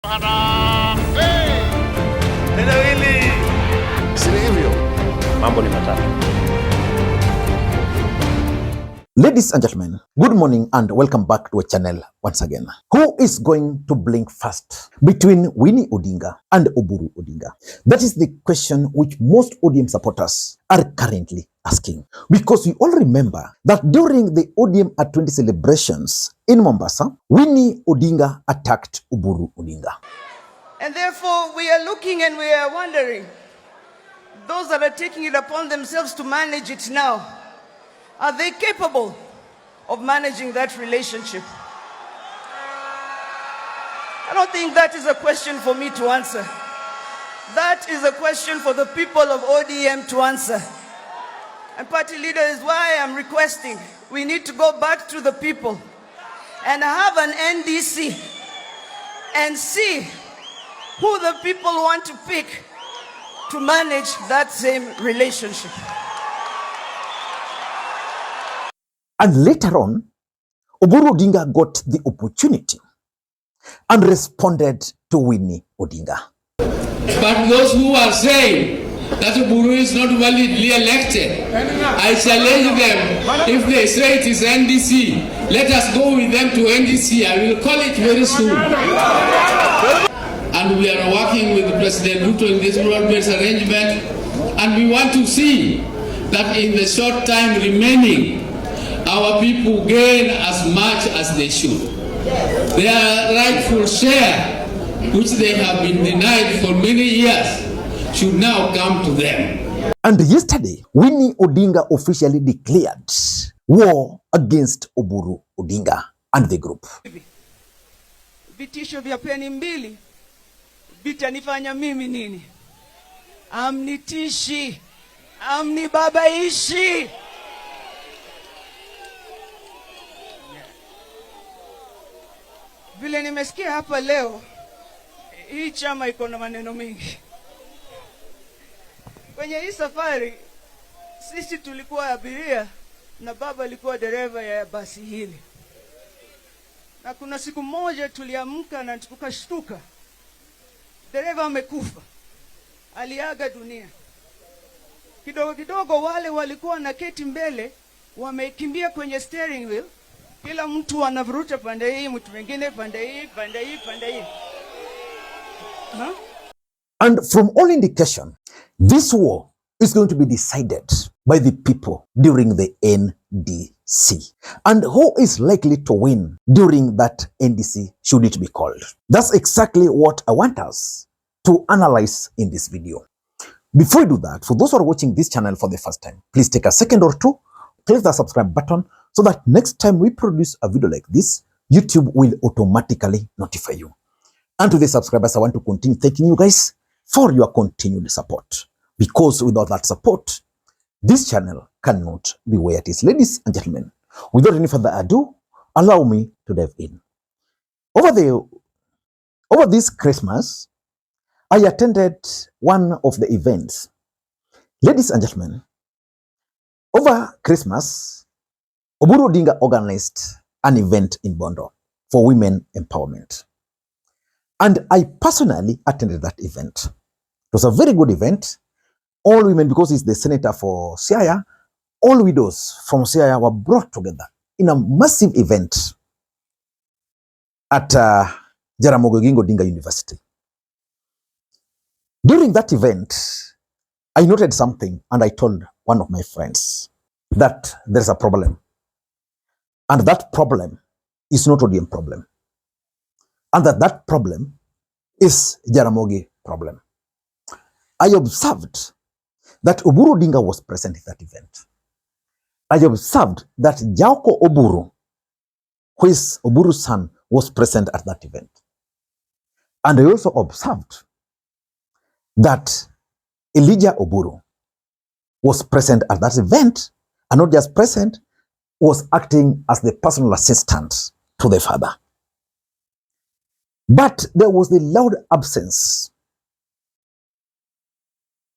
Mambo ni matatu. Ladies and gentlemen, good morning and welcome back to our channel once again. Who is going to blink first between Winnie Odinga and Oburu Odinga? That is the question which most ODM supporters are currently asking. Because we all remember that during the ODM at 20 celebrations in Mombasa, Winnie Odinga attacked Oburu Odinga. And therefore we are looking and we are wondering, those that are taking it upon themselves to manage it now, are they capable of managing that relationship? I don't think that is a question for me to answer. That is a question for the people of ODM to answer. And party leader is why I'm requesting we need to go back to the people and have an NDC and see who the people want to pick to manage that same relationship. And later on, Oburu Odinga got the opportunity and responded to Winnie Odinga. But those who are saying that Oburu is not validly elected, I challenge them. If they say it is NDC, let us go with them to NDC. I will call it very soon. And we are working with President Ruto in this broad-based arrangement, and we want to see that in the short time remaining, our people gain as much as they should. Their rightful share, which they have been denied for many years, should now come to them. And yesterday, Winnie Odinga officially declared war against Oburu Odinga and the group. Vitisho vya peni mbili vitanifanya mimi nini? Hamnitishi, hamnibabaishi. Vile nimesikia hapa leo, hii chama iko na maneno mengi. Kwenye hii safari, sisi tulikuwa abiria na baba alikuwa dereva ya basi hili. Na kuna siku moja tuliamka na tukashtuka. Dereva amekufa. Aliaga dunia. Kidogo kidogo wale walikuwa na keti mbele, wamekimbia kwenye steering wheel. Kila mtu anavuruta pande hii, mtu mwingine pande hii, pande hii, pande hii. Huh? And from all indication, this war is going to be decided by the people during the NDC. And who is likely to win during that NDC should it be called? That's exactly what I want us to analyze in this video. Before we do that, for those who are watching this channel for the first time, please take a second or two, click the subscribe button so that next time we produce a video like this, YouTube will automatically notify you. And to the subscribers, I want to continue thanking you guys for your continued support. Because without that support, this channel cannot be where it is. Ladies and gentlemen, without any further ado, allow me to dive in. Over this Christmas, I attended one of the events. Ladies and gentlemen, over Christmas, Oburu Odinga organized an event in Bondo for women empowerment. And I personally attended that event. It was a very good event. All women, because he's the senator for Siaya, all widows from Siaya were brought together in a massive event at Jaramogi Odinga University. During that event, I noted something and I told one of my friends that there's a problem. And that problem is not ODM problem. And that problem is Jaramogi problem. I observed that Oburu Odinga was present at that event. I observed that Jauko Oburu, who is Oburu's son, was present at that event. And I also observed that Elijah Oburu was present at that event, and not just present, was acting as the personal assistant to the father. But there was the loud absence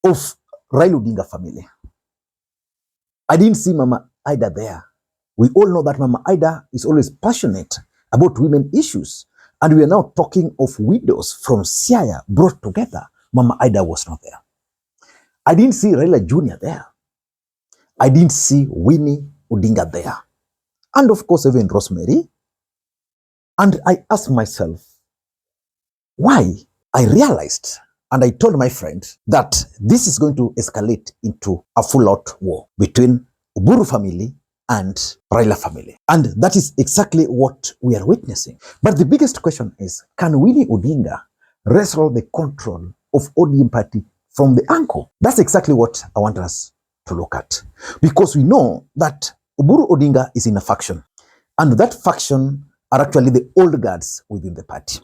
of Raila Odinga family. I didn't see Mama Ida there. We all know that Mama Ida is always passionate about women issues. And we are now talking of widows from Siaya brought together. Mama Ida was not there. I didn't see Raila Jr. there. I didn't see Winnie Odinga there. And of course, even Rosemary. And I asked myself, why? I realized, and I told my friend, that this is going to escalate into a full-out war between Oburu family and Raila family. And that is exactly what we are witnessing. But the biggest question is, can Winnie Odinga wrestle the control of ODM party from the uncle? That's exactly what I want us to look at. Because we know that Oburu Odinga is in a faction. And that faction are actually the old guards within the party.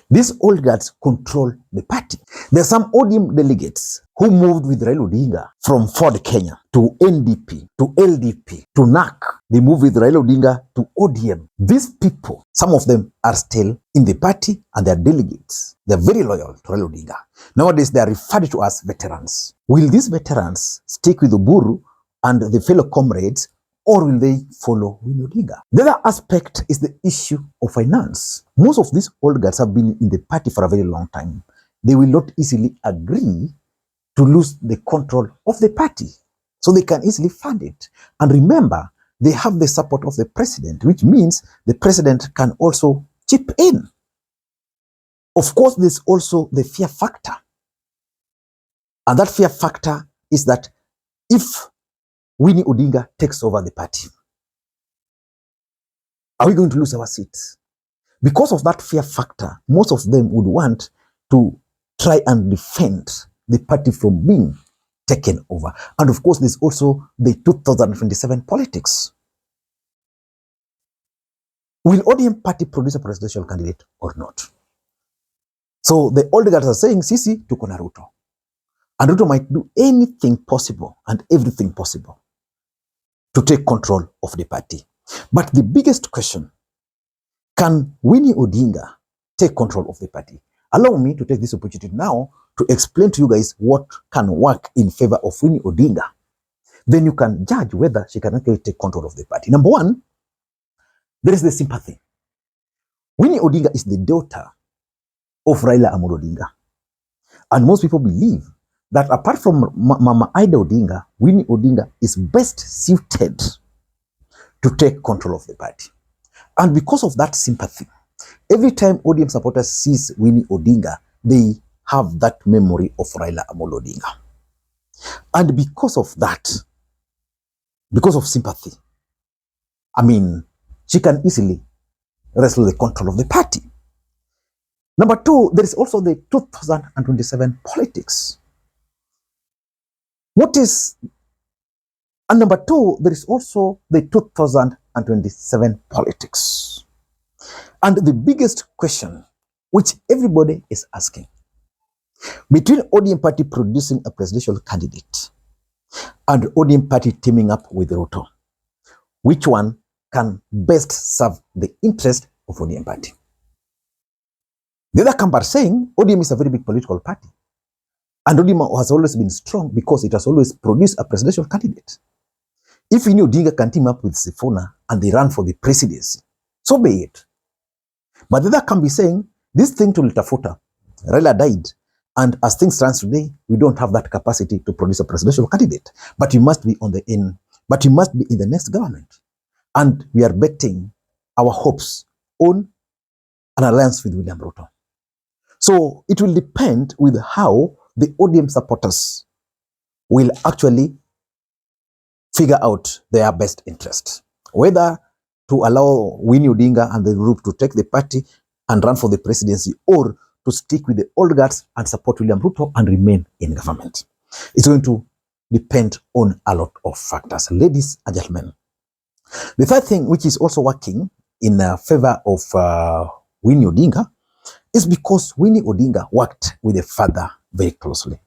These old guards control the party. There are some ODM delegates who moved with Raila Odinga from Ford, Kenya to NDP, to LDP, to NAC. They moved with Raila Odinga to ODM. These people, some of them are still in the party and they are delegates. They are very loyal to Raila Odinga. Nowadays, they are referred to as veterans. Will these veterans stick with Oburu and the fellow comrades, or will they follow Winnie Odinga? The other aspect is the issue of finance. Most of these old guards have been in the party for a very long time. They will not easily agree to lose the control of the party. So they can easily fund it. And remember, they have the support of the president, which means the president can also chip in. Of course, there's also the fear factor. And that fear factor is that if Winnie Odinga takes over the party, are we going to lose our seats? Because of that fear factor, most of them would want to try and defend the party from being taken over. And of course, there's also the 2027 politics. Will ODM party produce a presidential candidate or not? So the old guys are saying, Sisi, tuko na Ruto. And Ruto might do anything possible and everything possible to take control of the party. But the biggest question, can Winnie Odinga take control of the party? Allow me to take this opportunity now to explain to you guys what can work in favor of Winnie Odinga. Then you can judge whether she can actually take control of the party. Number one, there is the sympathy. Winnie Odinga is the daughter of Raila Odinga. And most people believe that apart from Mama Ida Odinga, Winnie Odinga is best suited to take control of the party. And because of that sympathy, every time ODM supporters sees Winnie Odinga, they have that memory of Raila Odinga. And because of that, because of sympathy, I mean, she can easily wrestle the control of the party. Number two, there is also the 2027 politics. And number two, there is also the 2027 politics. And the biggest question, which everybody is asking, between ODM party producing a presidential candidate and ODM party teaming up with Ruto, which one can best serve the interest of ODM party? The other camp are saying ODM is a very big political party. And ODM has always been strong because it has always produced a presidential candidate. If Winnie Odinga can team up with Sifuna and they run for the presidency, so be it. But the other camp is saying, this thing to Litafuta, Raila died, and as things stand today, we don't have that capacity to produce a presidential candidate. But you must be in the next government. And we are betting our hopes on an alliance with William Ruto. So it will depend with how the ODM supporters will actually figure out their best interest. Whether to allow Winnie Odinga and the group to take the party and run for the presidency, or to stick with the old guards and support William Ruto and remain in government. It's going to depend on a lot of factors. Ladies and gentlemen, the third thing which is also working in favor of Winnie Odinga is because Winnie Odinga worked with the father very closely.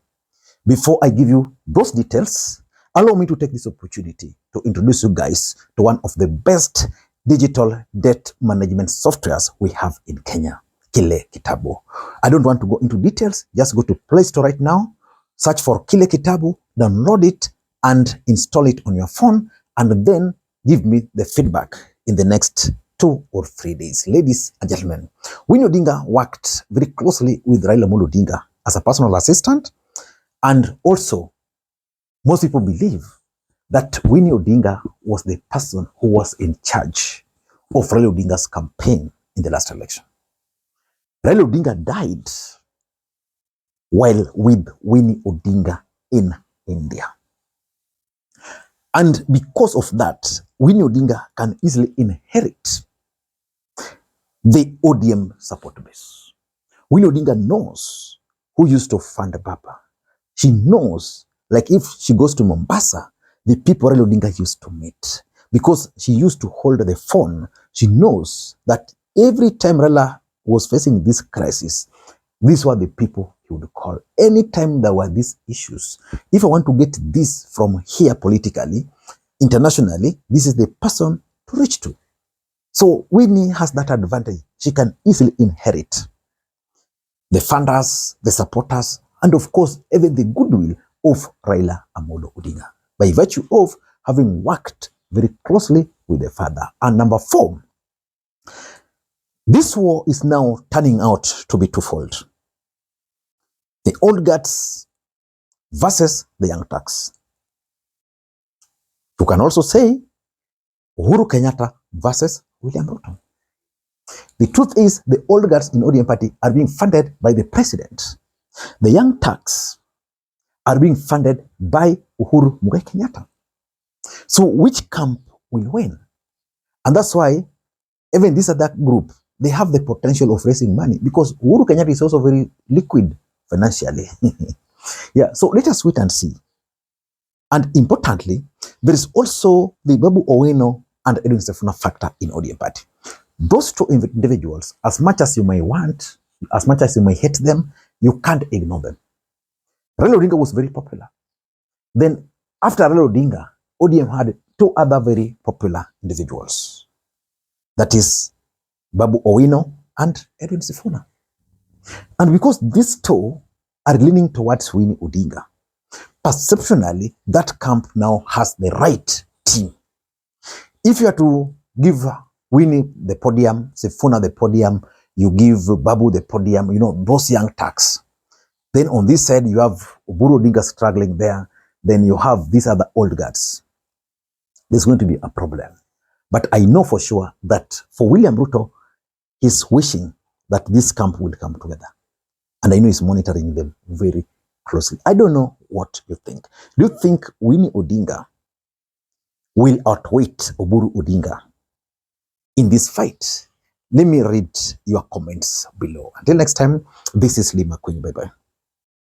Before I give you those details, allow me to take this opportunity to introduce you guys to one of the best digital debt management softwares we have in Kenya, Kile Kitabu. I don't want to go into details. Just go to Play Store right now, search for Kile Kitabu, download it and install it on your phone, and then give me the feedback in the next 2 or 3 days. Ladies and gentlemen, Winnie Odinga worked very closely with Raila Odinga as a personal assistant, and also most people believe that Winnie Odinga was the person who was in charge of Raila Odinga's campaign in the last election. Raila Odinga died while with Winnie Odinga in India. And because of that, Winnie Odinga can easily inherit the ODM support base. Winnie Odinga knows who used to fund Baba. She knows, like if she goes to Mombasa, the people Raila Odinga used to meet. Because she used to hold the phone, she knows that every time Raila was facing this crisis, these were the people he would call. Anytime there were these issues, if I want to get this from here politically, internationally, this is the person to reach to. So Winnie has that advantage. She can easily inherit the funders, the supporters, and of course, even the goodwill of Raila Amolo Odinga by virtue of having worked very closely with the father. And number 4, this war is now turning out to be twofold. The old guards versus the young turks. You can also say Uhuru Kenyatta versus William Ruto. The truth is the old guards in ODM party are being funded by the president. The young turks are being funded by Uhuru Mugai Kenyatta. So which camp will win? And that's why even this other group, they have the potential of raising money because Uhuru Kenyatta is also very liquid financially. Yeah, so let us wait and see. And importantly, there is also the Babu Owino and Edwin Sifuna factor in ODM party. Those two individuals, as much as you may want, as much as you may hate them, you can't ignore them. Raila Odinga was very popular. Then after Raila Odinga, ODM had 2 other very popular individuals. That is Babu Owino and Edwin Sifuna. And because these 2 are leaning towards Winnie Odinga, perceptionally, that camp now has the right team. If you are to give Winnie the podium, Sifuna the podium, you give Babu the podium, those young turks. Then on this side, you have Oburu Odinga struggling there. Then you have these other old guards. There's going to be a problem. But I know for sure that for William Ruto, he's wishing that this camp will come together. And I know he's monitoring them very closely. I don't know what you think. Do you think Winnie Odinga will outwit Oburu Odinga in this fight? Let me read your comments below. Until next time, this is Lima Queen. Bye-bye.